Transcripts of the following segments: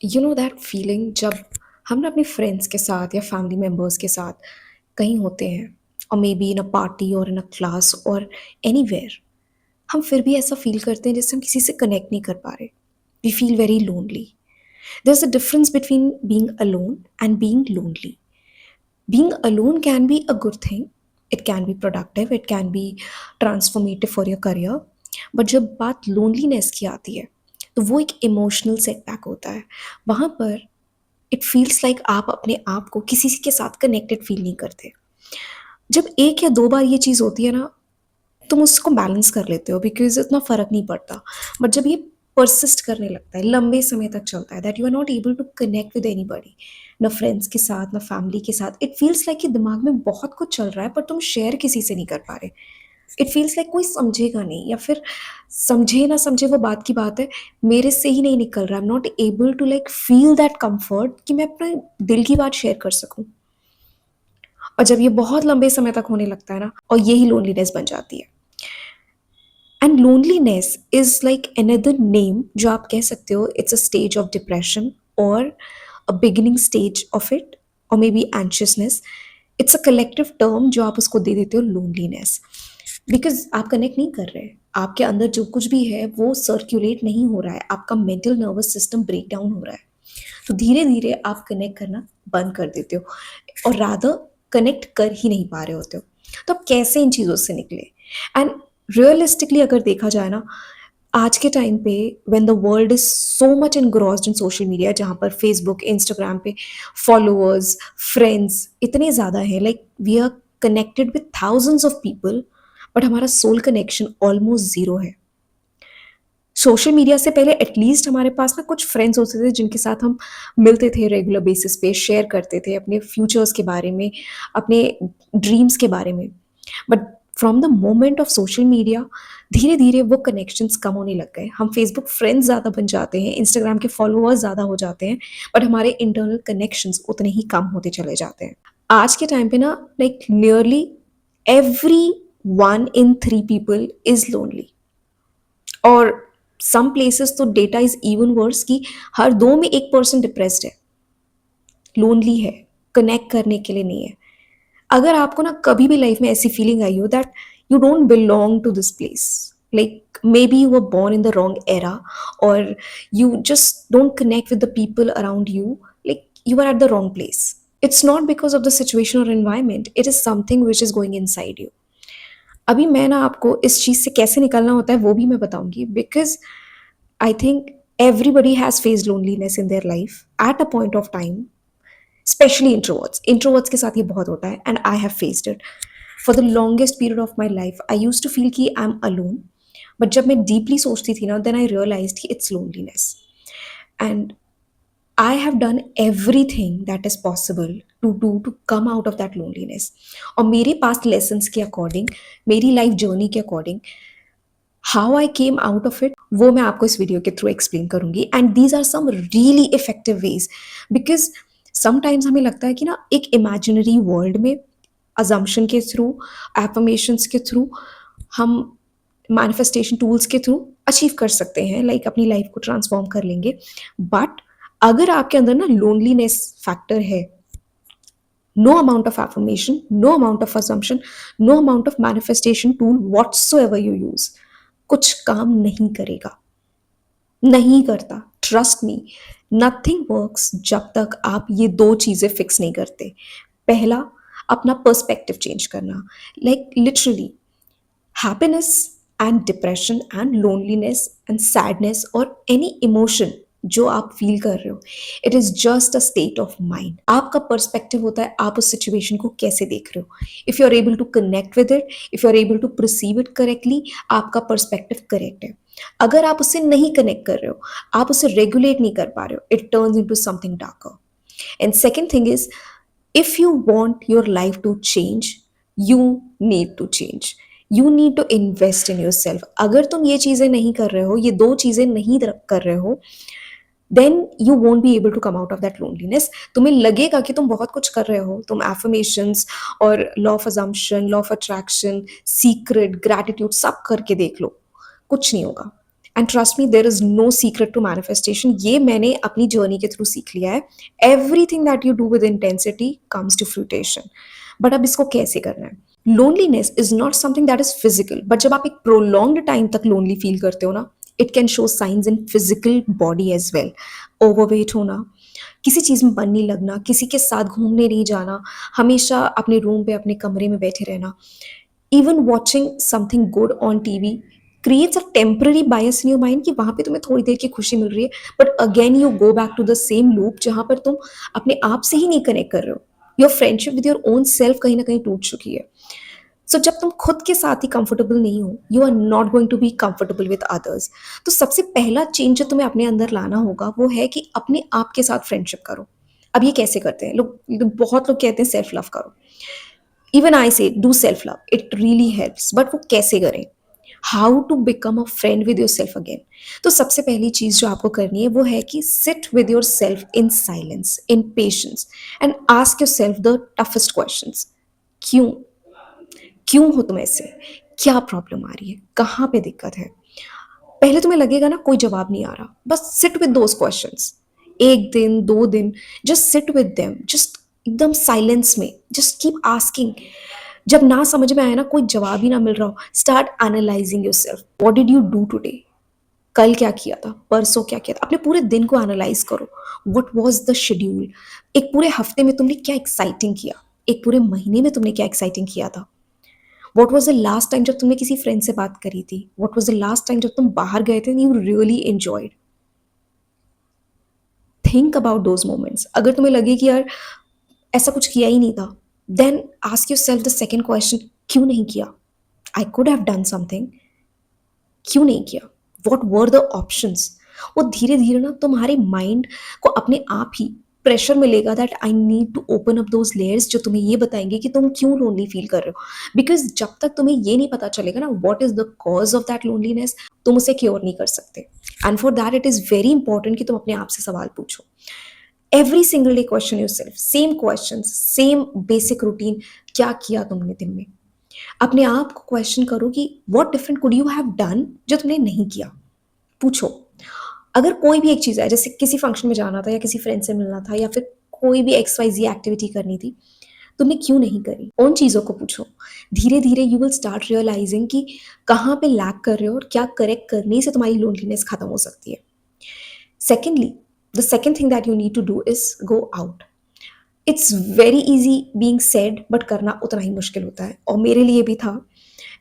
You know that feeling जब हम ना अपने फ्रेंड्स के साथ या फैमिली मेम्बर्स के साथ कहीं होते हैं और may be in a party और इन अ क्लास और एनीवेयर हम फिर भी ऐसा फील करते हैं जैसे हम किसी से कनेक्ट नहीं कर पा रहे. We feel very lonely. there's a difference between being alone and being lonely. Being alone can be a good thing. It can be productive, it can be transformative for your career. But जब बात loneliness की आती है तो वो एक emotional setback होता है. वहाँ पर इट फील्स लाइक आप अपने आप को किसी के साथ कनेक्टेड फील नहीं करते. जब एक या दो बार ये चीज़ होती है ना, तुम उसको बैलेंस कर लेते हो बिकॉज इतना फ़र्क नहीं पड़ता. बट जब ये परसिस्ट करने लगता है, लंबे समय तक चलता है, that you are not able to connect with anybody, ना फ्रेंड्स के साथ ना फैमिली के साथ, इट फील्स लाइक कि दिमाग में बहुत कुछ चल रहा है पर तुम शेयर किसी से नहीं कर पा रहे. इट फील्स लाइक कोई समझेगा नहीं, या फिर समझे ना समझे वो बात की बात है, मेरे से ही नहीं निकल रहा. I am not able to like feel that comfort कि मैं अपने दिल की बात शेयर कर सकूं. और जब ये बहुत लंबे समय तक होने लगता है ना, और यही लोनलीनेस बन जाती है. And loneliness is like another name जो आप कह सकते हो, it's a stage of depression और a beginning stage of it, और may be anxiousness. It's a collective term जो आप उसको दे देते हो, लोनलीनेस. बिकॉज आप कनेक्ट नहीं कर रहे, आपके अंदर जो कुछ भी है वो सर्क्यूलेट नहीं हो रहा है, आपका mental nervous system break down हो रहा है. तो धीरे धीरे आप कनेक्ट करना बंद कर देते हो, और रादर कनेक्ट कर ही नहीं पा रहे होते हो. तो आप कैसे इन चीज़ों से निकले? एंड रियलिस्टिकली अगर देखा जाए ना, आज के टाइम पे when the world is so much engrossed in social media, जहाँ पर फेसबुक इंस्टाग्राम पे फॉलोअर्स फ्रेंड्स इतने ज़्यादा हैं, like we are connected with thousands of people, but हमारा सोल कनेक्शन ऑलमोस्ट ज़ीरो है. सोशल मीडिया से पहले एटलीस्ट हमारे पास ना कुछ फ्रेंड्स होते थे जिनके साथ हम मिलते थे रेगुलर बेसिस पे, शेयर करते थे अपने फ्यूचर्स के बारे में, अपने ड्रीम्स के बारे में. But from the moment of social media, धीरे धीरे वो कनेक्शंस कम होने लग गए. हम फेसबुक फ्रेंड्स ज़्यादा बन जाते हैं, इंस्टाग्राम के फॉलोअर्स ज़्यादा हो जाते हैं, बट हमारे इंटरनल कनेक्शंस उतने ही कम होते चले जाते हैं. आज के टाइम पे ना, like nearly every 1 in 3 people is lonely. और सम प्लेसेस तो डेटा इज इवन वर्स कि हर दो में एक पर्सन डिप्रेस्ड है, लोनली है, कनेक्ट करने के लिए नहीं है. अगर आपको ना कभी भी लाइफ में ऐसी फीलिंग आई हो that you don't belong to this place, like maybe you were born in the wrong era, or you just don't connect with the people around you, like you are at the wrong place. It's not because of the situation or environment, it is something which is going inside you. अभी मैं ना आपको इस चीज़ से कैसे निकलना होता है वो भी मैं बताऊंगी, because I think everybody has faced loneliness in their life at a point of time, especially introverts. Introverts के साथ ये बहुत होता है, and I have faced it. For the longest period of my life, I used to feel कि I'm alone. But जब मैं deeply सोचती थी ना, then I realized कि it's loneliness. And I have done everything that is possible to do to come out of that loneliness. और मेरे past lessons के according, मेरी life journey के according, how I came out of it वो मैं आपको इस वीडियो के थ्रू एक्सप्लेन करूंगी. And these are some really effective ways, because sometimes हमें लगता है कि ना एक इमेजिनरी वर्ल्ड में अजम्पशन के थ्रू, एफर्मेशंस के थ्रू, हम मैनिफेस्टेशन टूल्स के थ्रू अचीव कर सकते हैं, लाइक अपनी लाइफ को ट्रांसफॉर्म कर लेंगे. बट अगर आपके अंदर ना लोनलीनेस फैक्टर है, no amount of affirmation, no amount of assumption, no amount of manifestation tool whatsoever you use कुछ काम नहीं करेगा, नहीं करता. ट्रस्ट मी, नथिंग वर्क्स जब तक आप ये दो चीज़ें फिक्स नहीं करते. पहला, अपना पर्सपेक्टिव चेंज करना, like literally happiness and depression and loneliness and sadness और एनी इमोशन जो आप फील कर रहे हो, it is just a state of mind. आपका पर्सपेक्टिव होता है आप उस सिचुएशन को कैसे देख रहे हो. If you are able to connect with it, if you are able to perceive it correctly, आपका पर्सपेक्टिव करेक्ट है. अगर आप उससे नहीं कनेक्ट कर रहे हो, आप उसे रेगुलेट नहीं कर पा रहे हो, it turns into something darker. And second thing is, if you want your life to change, you need to change. You need to invest in yourself. अगर तुम ये चीज़ें नहीं कर रहे हो, ये दो चीज़ें नहीं कर रहे हो, then you won't be able to come out of that loneliness. तुम्हें लगेगा कि तुम बहुत कुछ कर रहे हो, तुम एफर्मेशंस और law of assumption, law of attraction, secret, gratitude सब करके देख लो, कुछ नहीं होगा. And trust me, there is no secret to manifestation, ये मैंने अपनी जर्नी के थ्रू सीख लिया है। Everything that you do with intensity comes to fruition. But अब इसको कैसे करना है? Loneliness is not something that is physical, but जब आप एक प्रोलॉन्ग्ड टाइम तक लोनली फील करते हो ना, it can show signs in physical body as well. Overweight होना, किसी चीज़ में मन नहीं लगना, किसी के साथ घूमने नहीं जाना, हमेशा अपने रूम पे अपने कमरे में बैठे रहना, even watching something good on TV creates a temporary bias in your mind कि वहाँ पे तुम्हें थोड़ी देर की खुशी मिल रही है, but again you go back to the same loop जहाँ पर तुम अपने आप से ही नहीं कनेक्ट कर रहे हो। Your friendship with your own self कहीं ना कहीं टूट चुकी है। सो जब तुम खुद के साथ ही कंफर्टेबल नहीं हो, you are not going to be comfortable with others. तो सबसे पहला चेंज जो तुम्हें अपने अंदर लाना होगा वो है कि अपने आप के साथ फ्रेंडशिप करो। अब ये कैसे करते हैं लोग? बहुत लोग कहते हैं सेल्फ लव करो। Even I say do self love, it really helps, but वो कैसे करें? How to become a friend with yourself again? तो सबसे पहली चीज जो आपको करनी है वो है कि sit with your self in silence, in patience, and ask yourself the toughest question. क्यों? क्यों हो तुम ऐसे? क्या प्रॉब्लम आ रही है? कहाँ पे दिक्कत है? पहले तुम्हें लगेगा ना कोई जवाब नहीं आ रहा, बस सिट विद दोज क्वेश्चंस। एक दिन, 2 दिन, just sit with them, just एकदम साइलेंस में, जस्ट कीप आस्किंग। जब ना समझ में आया ना, कोई जवाब ही ना मिल रहा हो, start analysing yourself. What did you do today? कल क्या किया था? परसों क्या किया था? अपने पूरे दिन को एनालाइज करो। What was the schedule? एक पूरे हफ्ते में तुमने क्या एक्साइटिंग किया? एक पूरे महीने में तुमने क्या एक्साइटिंग किया था? What was the last time जब तुमने किसी फ्रेंड से बात करी थी? What was the last time जब तुम बाहर गए थे, you really enjoyed? Think about those moments. अगर तुम्हें लगे कि यार ऐसा कुछ किया ही नहीं था, then ask yourself the second question, क्यों नहीं किया? I could have done something. क्यों नहीं किया? What were the options? वो धीरे धीरे ना तुम्हारे माइंड को अपने आप ही प्रेशर मिलेगा that I need to open up those layers जो तुम्हें ये बताएंगे कि तुम क्यों लोनली फील कर रहे हो। बिकॉज जब तक तुम्हें ये नहीं पता चलेगा ना what is the cause of that loneliness, तुम उसे क्योर नहीं कर सकते। And for that it is very important कि तुम अपने आप से सवाल पूछो। Every single day question your self, same question, same basic routine. क्या किया तुमने दिन में? अपने आप को क्वेश्चन करो कि what different could you have done जो तुमने नहीं किया। पूछो। अगर कोई भी एक चीज़ है, जैसे किसी फंक्शन में जाना था या किसी फ्रेंड से मिलना था या फिर कोई भी एक्स वाई जी एक्टिविटी करनी थी, तुमने क्यों नहीं करी? उन चीज़ों को पूछो। धीरे धीरे यू विल स्टार्ट रियलाइजिंग कि कहाँ पे लैक कर रहे हो और क्या करेक्ट करने से तुम्हारी लोनलीनेस खत्म हो सकती है। Secondly, the second thing that you need to do is go out. It's very easy being said, but करना उतना ही मुश्किल होता है, और मेरे लिए भी था।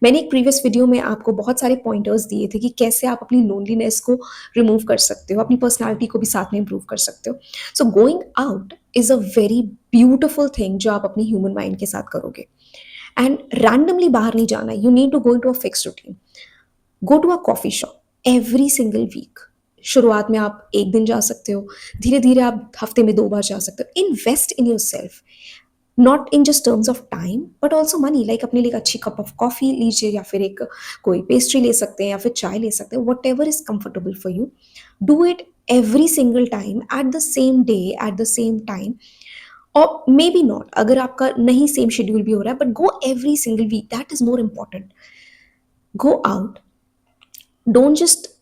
मैंने एक प्रीवियस वीडियो में आपको बहुत सारे पॉइंटर्स दिए थे कि कैसे आप अपनी लोनलीनेस को रिमूव कर सकते हो, अपनी पर्सनालिटी को भी साथ में इंप्रूव कर सकते हो। So going out is a very beautiful thing जो आप अपनी ह्यूमन माइंड के साथ करोगे। एंड रैंडमली बाहर नहीं जाना, you need to go into a fix routine. Go to a coffee shop every single week. शुरुआत में आप एक दिन जा सकते हो, धीरे धीरे आप हफ्ते में 2 बार जा सकते हो। Invest in your self, not in just terms of time but also money. Like अपने लिए एक अच्छी कप ऑफ कॉफी लीजिए, या फिर एक कोई पेस्ट्री ले सकते हैं, या फिर चाय ले सकते हैं। What ever is comfortable for you, do it every single time at the same day at the same time. और मे बी नॉट, अगर आपका नहीं सेम शेड्यूल भी हो रहा है, but go every single week, that is more important. Go out. Don't just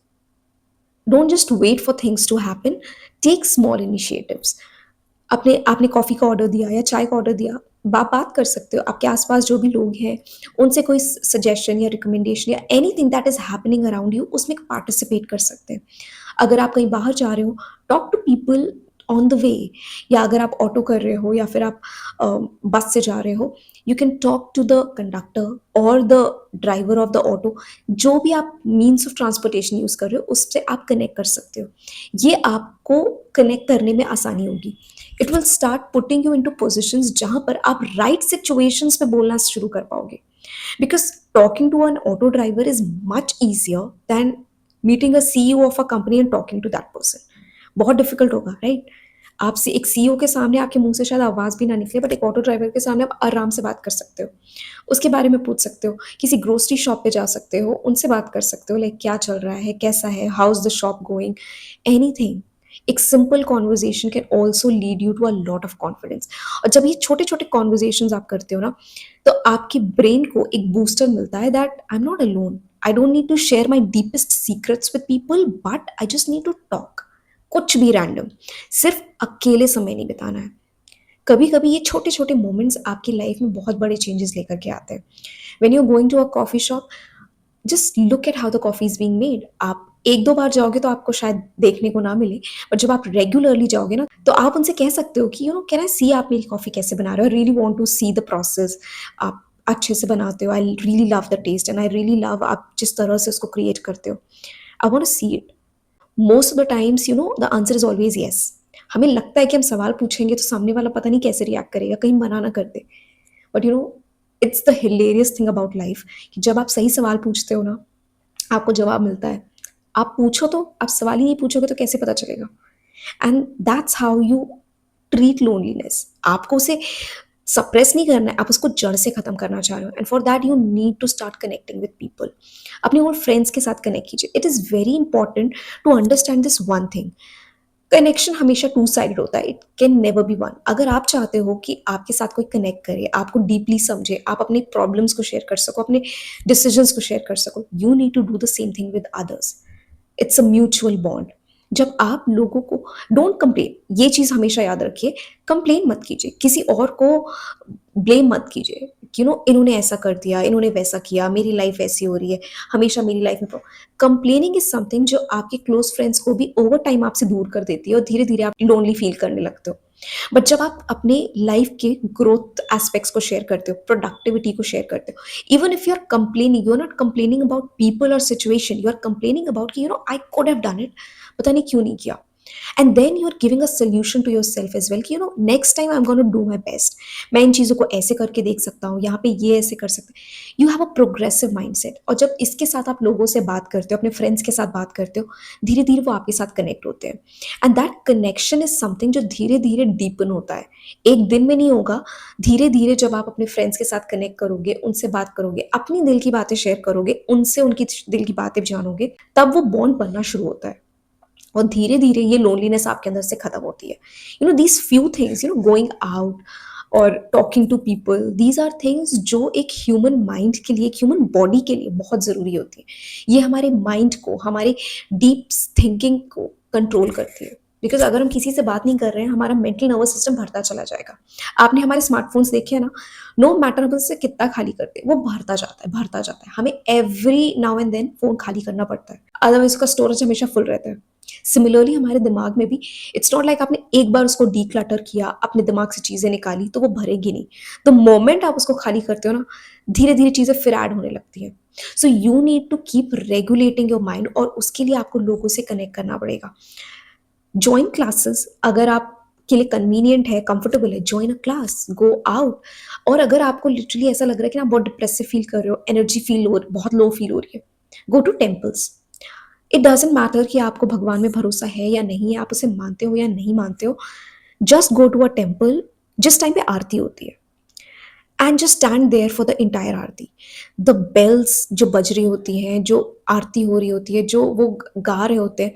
don't just wait for things to happen, take small initiatives. अपने आपने कॉफ़ी का ऑर्डर दिया या चाय का ऑर्डर दिया, आप बात कर सकते हो। आपके आसपास जो भी लोग हैं उनसे कोई सजेशन या रिकमेंडेशन या anything that is happening around you, उसमें पार्टिसिपेट कर सकते हैं। अगर आप कहीं बाहर जा रहे हो, talk to people on the way. या अगर आप ऑटो कर रहे हो या फिर आप बस से जा रहे हो, you can talk to the conductor और the driver of the auto. जो भी आप मीन्स ऑफ ट्रांसपोर्टेशन यूज़ कर रहे हो उससे आप कनेक्ट कर सकते हो। ये आपको कनेक्ट करने में आसानी होगी। It will start putting you into positions जहां पर आप राइट सिचुएशंस पे बोलना शुरू कर पाओगे। Because talking to an auto driver is much easier than meeting a CEO of a company and talking to that person. बहुत डिफिकल्ट होगा, राइट? आपसे एक सीईओ के सामने आपके मुंह से शायद आवाज़ भी ना निकले, बट एक ऑटो ड्राइवर के सामने आप आराम से बात कर सकते हो, उसके बारे में पूछ सकते हो। किसी ग्रोसरी शॉप पे जा सकते हो, उनसे बात कर सकते हो, लाइक क्या चल रहा है, कैसा है, how is the shop going, anything. एक simple conversation can also lead you to a lot of confidence. और जब ये छोटे छोटे कॉन्वर्जेशन आप करते हो ना, तो आपके ब्रेन को एक बूस्टर मिलता है that I am not alone, I don't need to share my deepest secrets with people, but I just need to talk. कुछ भी रैंडम, सिर्फ अकेले समय नहीं बिताना है। कभी कभी ये छोटे छोटे मोमेंट्स आपकी लाइफ में बहुत बड़े चेंजेस लेकर के आते हैं। When you going to a coffee shop, just look at how the coffee is being made. आप एक दो बार जाओगे तो आपको शायद देखने को ना मिले, बट जब आप रेगुलरली जाओगे ना, तो आप उनसे कह सकते हो कि कैन आई सी आप मेरी कॉफी कैसे बना रहे हो, I really want to see the process. आप अच्छे से बनाते हो, I really love the taste and I really love आप जिस तरह से उसको क्रिएट करते हो, I want to see it. Most of the times the answer is always yes. हमें लगता है कि हम सवाल पूछेंगे तो सामने वाला पता नहीं कैसे रिएक्ट करेगा, कहीं मना ना कर दे। But it's the hilarious thing about life कि जब आप सही सवाल पूछते हो ना, आपको जवाब मिलता है। आप पूछो तो, आप सवाल ही नहीं पूछोगे तो कैसे पता चलेगा? And that's how you treat loneliness. आपको उसे सप्रेस नहीं करना है, आप उसको जड़ से खत्म करना चाह रहे हो, and for that you need to start connecting with people. अपने ओल्ड फ्रेंड्स के साथ कनेक्ट कीजिए। It is very important to understand this one thing, connection हमेशा टू साइड होता है, it can never be one. अगर आप चाहते हो कि आपके साथ कोई कनेक्ट करे, आपको डीपली समझे, आप अपने प्रॉब्लम्स को शेयर कर सको, अपने डिसीजंस को शेयर कर सको, you need to do the same thing with others. It's a mutual bond. जब आप लोगों को, डोंट कंप्लेन, ये चीज हमेशा याद रखिए, कंप्लेन मत कीजिए, किसी और को ब्लेम मत कीजिए कि इन्होंने ऐसा कर दिया, इन्होंने वैसा किया, मेरी लाइफ ऐसी हो रही है, हमेशा मेरी लाइफ में। कंप्लेनिंग इज समथिंग जो आपके क्लोज फ्रेंड्स को भी ओवर टाइम आपसे दूर कर देती है और धीरे धीरे आप लोनली फील करने लगते हो। बट जब आप अपने लाइफ के ग्रोथ एस्पेक्ट्स को शेयर करते हो, प्रोडक्टिविटी को शेयर करते हो, even if you are complaining, you are not complaining about people और situation, you are complaining about कि I could have done it, पता नहीं क्यों नहीं किया। And then you are giving a solution to yourself as well कि next time I am gonna do my best. मैं इन चीज़ों को ऐसे करके देख सकता हूँ, यहाँ पे ये ऐसे कर सकते हैं। You have a progressive mindset. और जब इसके साथ आप लोगों से बात करते हो, अपने फ्रेंड्स के साथ बात करते हो, धीरे धीरे वो आपके साथ कनेक्ट होते हैं। And that connection is something जो धीरे धीरे डीपन होता है। एक दिन में नहीं होगा, धीरे धीरे जब आप अपने फ्रेंड्स के साथ कनेक्ट करोगे, उनसे बात करोगे, अपनी दिल की बातें शेयर करोगे, उनसे उनकी दिल की बातें जानोगे, तब वो बॉन्ड बनना शुरू होता है और धीरे धीरे ये लोनलीनेस आपके अंदर से खत्म होती है। These few things, going out और talking to people, these are things जो एक ह्यूमन माइंड के लिए, एक ह्यूमन बॉडी के लिए बहुत ज़रूरी होती है। ये हमारे माइंड को, हमारे डीप थिंकिंग को कंट्रोल करती है। बिकॉज अगर हम किसी से बात नहीं कर रहे हैं, हमारा मेंटल नर्वस सिस्टम भरता चला जाएगा। आपने हमारे स्मार्टफोन्स देखे हैं ना, नो मैटर हम उससे कितना खाली करते हैं, वो भरता जाता है, भरता जाता है। हमें every now and then phone खाली करना पड़ता है, अदरवाइज उसका स्टोरेज हमेशा फुल रहता है। सिमिलरली हमारे दिमाग में भी, इट्स नॉट लाइक आपने एक बार उसको डीक्लटर किया, अपने दिमाग से चीज़ें निकाली तो वो भरेगी नहीं। द मोमेंट आप उसको खाली करते हो ना, धीरे धीरे चीज़ें फिर ऐड होने लगती हैं। So you need to keep regulating your mind, और उसके लिए आपको लोगों से कनेक्ट करना पड़ेगा। ज्वाइन क्लासेस, अगर आप के लिए कन्वीनियंट है, कंफर्टेबल है, join a class, go out. और अगर आपको लिटरली ऐसा लग रहा है कि ना बहुत डिप्रेसिव फील कर रहे हो, एनर्जी फील हो, बहुत लो फील हो रही है, go to temples. It doesn't matter कि आपको भगवान में भरोसा है या नहीं है, आप उसे मानते हो या नहीं मानते हो, just go to a temple जिस टाइम पे आरती होती है, and just stand there for the entire aarti. The bells जो बज रही होती हैं, जो आरती हो रही होती है, जो वो गा रहे होते हैं,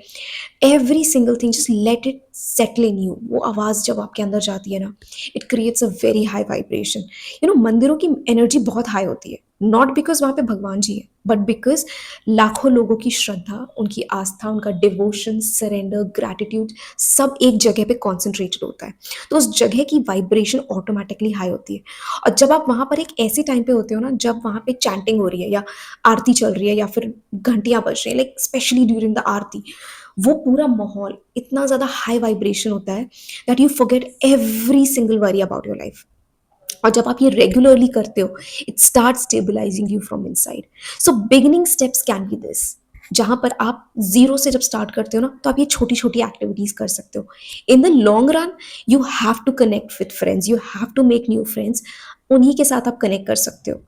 every single thing, just let it settle in you. वो आवाज़ जब आपके अंदर जाती है ना, it creates a very high vibration. मंदिरों की एनर्जी बहुत हाई होती है, नॉट बिकॉज वहाँ पे भगवान जी है, बट बिकॉज लाखों लोगों की श्रद्धा, उनकी आस्था, उनका डिवोशन, सरेंडर, ग्रैटिट्यूड, सब एक जगह पे कॉन्सेंट्रेटेड होता है। तो उस जगह की वाइब्रेशन ऑटोमेटिकली हाई होती है। और जब आप वहाँ पर एक ऐसे टाइम पे होते हो ना, जब वहाँ पे चैंटिंग हो रही है या आरती चल रही है या फिर घंटियाँ बज रही है, like specially during the aarti, वो पूरा माहौल इतना ज़्यादा हाई वाइब्रेशन होता है that you forget every single worry about your life. और जब आप ये रेगुलरली करते हो, it start stabilising you from inside. So beginning steps can be this, जहां पर आप जीरो से जब स्टार्ट करते हो ना, तो आप ये छोटी छोटी एक्टिविटीज कर सकते हो। In the long run you have to connect with friends, you have to make new friends. उन्हीं के साथ आप कनेक्ट कर सकते हो।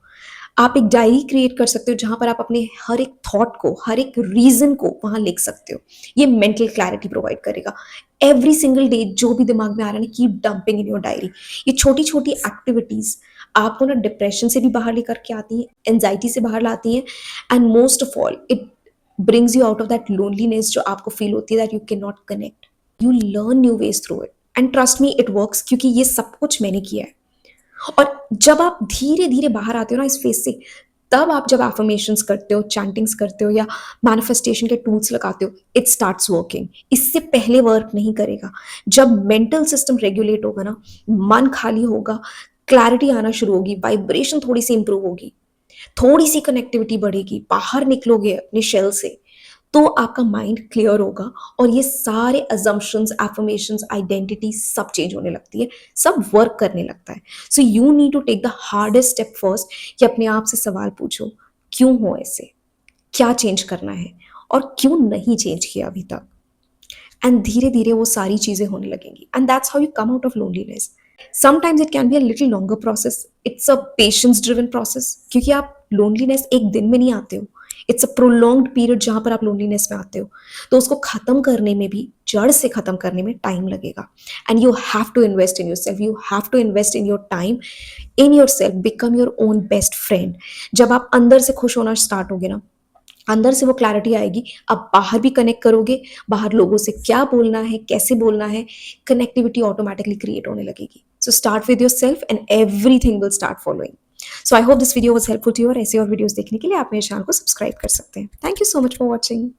आप एक डायरी क्रिएट कर सकते हो जहां पर आप अपने हर एक थॉट को, हर एक रीजन को वहां लिख सकते हो। ये मेंटल क्लैरिटी प्रोवाइड करेगा। एवरी सिंगल डे जो भी दिमाग में आ रहा है ना, keep dumping in your diary. ये छोटी छोटी एक्टिविटीज आपको ना डिप्रेशन से भी बाहर लेकर के आती हैं, एंजाइटी से बाहर लाती हैं, and most of all it brings you out of that loneliness जो आपको फील होती है that you can not connect. You learn new ways through it, and trust me it works, क्योंकि ये सब कुछ मैंने किया है। और जब आप धीरे धीरे बाहर आते हो ना इस फेज से, तब आप जब एफर्मेशंस करते हो, चैंटिंग्स करते हो या मैनिफेस्टेशन के टूल्स लगाते हो, इट स्टार्ट्स वर्किंग। इससे पहले वर्क नहीं करेगा। जब मेंटल सिस्टम रेगुलेट होगा ना, मन खाली होगा, क्लैरिटी आना शुरू होगी, वाइब्रेशन थोड़ी सी इंप्रूव होगी, थोड़ी सी कनेक्टिविटी बढ़ेगी, बाहर निकलोगे अपने शेल से, तो आपका माइंड क्लियर होगा और ये सारे अजम्पशंस, एफर्मेशंस, आइडेंटिटी सब चेंज होने लगती है, सब वर्क करने लगता है। So you need to take the hardest step first कि अपने आप से सवाल पूछो, क्यों हो ऐसे, क्या चेंज करना है और क्यों नहीं चेंज किया अभी तक। एंड धीरे धीरे वो सारी चीजें होने लगेंगी, and that's how you come out of loneliness. Sometimes it can be a little longer process, it's a patience driven process, क्योंकि आप लोनलीनेस एक दिन में नहीं आते हो, इट्स अ प्रोलॉन्ग्ड पीरियड जहां पर आप लोनलीनेस में आते हो। तो उसको खत्म करने में भी, जड़ से खत्म करने में टाइम लगेगा। And you have to invest in yourself, you have to invest in your time, in yourself, become your own best friend. जब आप अंदर से खुश होना स्टार्ट होगे ना, अंदर से वो क्लैरिटी आएगी, आप बाहर भी कनेक्ट करोगे, बाहर लोगों से क्या बोलना है, कैसे बोलना है, कनेक्टिविटी ऑटोमेटिकली क्रिएट होने लगेगी। So start with yourself and everything will start following. So I hope this video was helpful to you, और ऐसे और वीडियोस देखने के लिए आप मेरे चैनल को सब्सक्राइब कर सकते हैं। Thank you so much for watching.